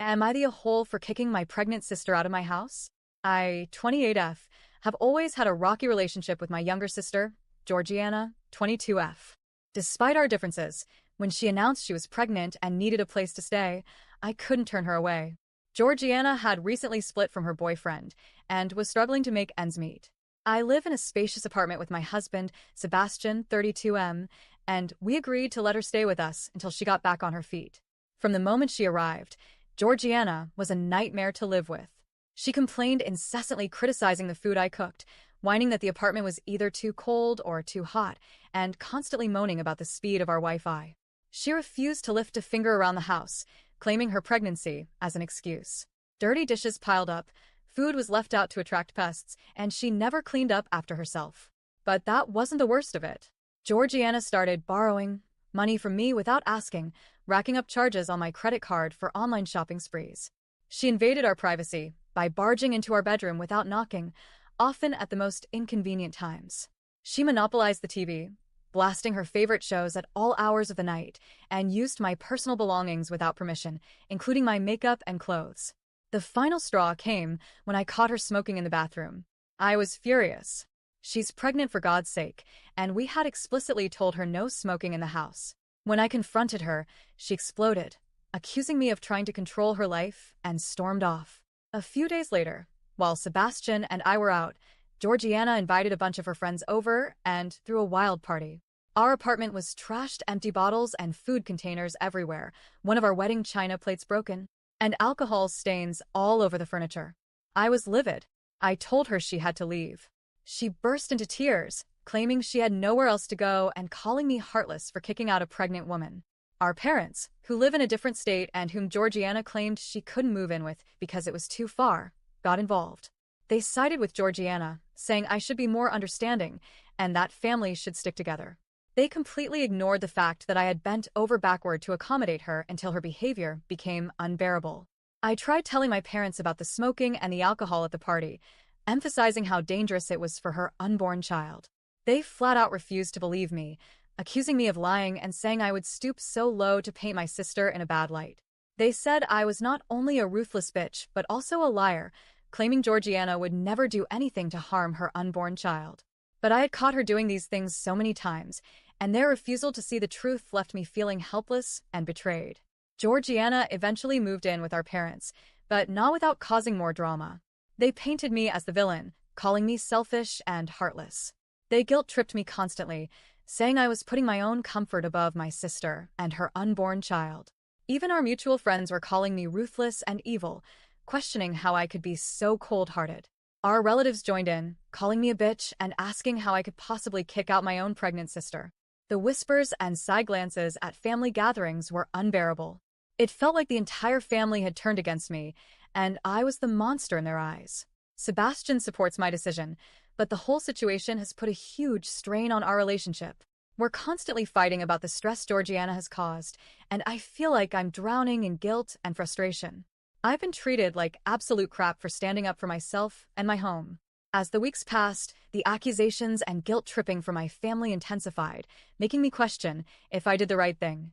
Am I the a-hole for kicking my pregnant sister out of my house? I, 28F, have always had a rocky relationship with my younger sister, Georgiana, 22F. Despite our differences, when she announced she was pregnant and needed a place to stay, I couldn't turn her away. Georgiana had recently split from her boyfriend and was struggling to make ends meet. I live in a spacious apartment with my husband, Sebastian, 32M, and we agreed to let her stay with us until she got back on her feet. From the moment she arrived, Georgiana was a nightmare to live with. She complained incessantly, criticizing the food I cooked, whining that the apartment was either too cold or too hot, and constantly moaning about the speed of our Wi-Fi. She refused to lift a finger around the house, claiming her pregnancy as an excuse. Dirty dishes piled up, food was left out to attract pests, and she never cleaned up after herself. But that wasn't the worst of it. Georgiana started borrowing money from me without asking, racking up charges on my credit card for online shopping sprees. She invaded our privacy by barging into our bedroom without knocking, often at the most inconvenient times. She monopolized the TV, blasting her favorite shows at all hours of the night, and used my personal belongings without permission, including my makeup and clothes. The final straw came when I caught her smoking in the bathroom. I was furious. She's pregnant, for God's sake, and we had explicitly told her no smoking in the house. When I confronted her, she exploded, accusing me of trying to control her life, and stormed off. A few days later, while Sebastian and I were out, Georgiana invited a bunch of her friends over and threw a wild party. Our apartment was trashed, empty bottles and food containers everywhere, one of our wedding china plates broken, and alcohol stains all over the furniture. I was livid. I told her she had to leave. She burst into tears, claiming she had nowhere else to go and calling me heartless for kicking out a pregnant woman. Our parents, who live in a different state and whom Georgiana claimed she couldn't move in with because it was too far, got involved. They sided with Georgiana, saying I should be more understanding and that families should stick together. They completely ignored the fact that I had bent over backward to accommodate her until her behavior became unbearable. I tried telling my parents about the smoking and the alcohol at the party, emphasizing how dangerous it was for her unborn child. They flat out refused to believe me, accusing me of lying and saying I would stoop so low to paint my sister in a bad light. They said I was not only a ruthless bitch but also a liar, claiming Georgiana would never do anything to harm her unborn child. But I had caught her doing these things so many times, and their refusal to see the truth left me feeling helpless and betrayed. Georgiana eventually moved in with our parents, but not without causing more drama. They painted me as the villain, calling me selfish and heartless. They guilt-tripped me constantly, saying I was putting my own comfort above my sister and her unborn child. Even our mutual friends were calling me ruthless and evil, questioning how I could be so cold-hearted. Our relatives joined in, calling me a bitch and asking how I could possibly kick out my own pregnant sister. The whispers and side glances at family gatherings were unbearable. It felt like the entire family had turned against me, and I was the monster in their eyes. Sebastian supports my decision, but the whole situation has put a huge strain on our relationship. We're constantly fighting about the stress Georgiana has caused, and I feel like I'm drowning in guilt and frustration. I've been treated like absolute crap for standing up for myself and my home. As the weeks passed, the accusations and guilt-tripping from my family intensified, making me question if I did the right thing.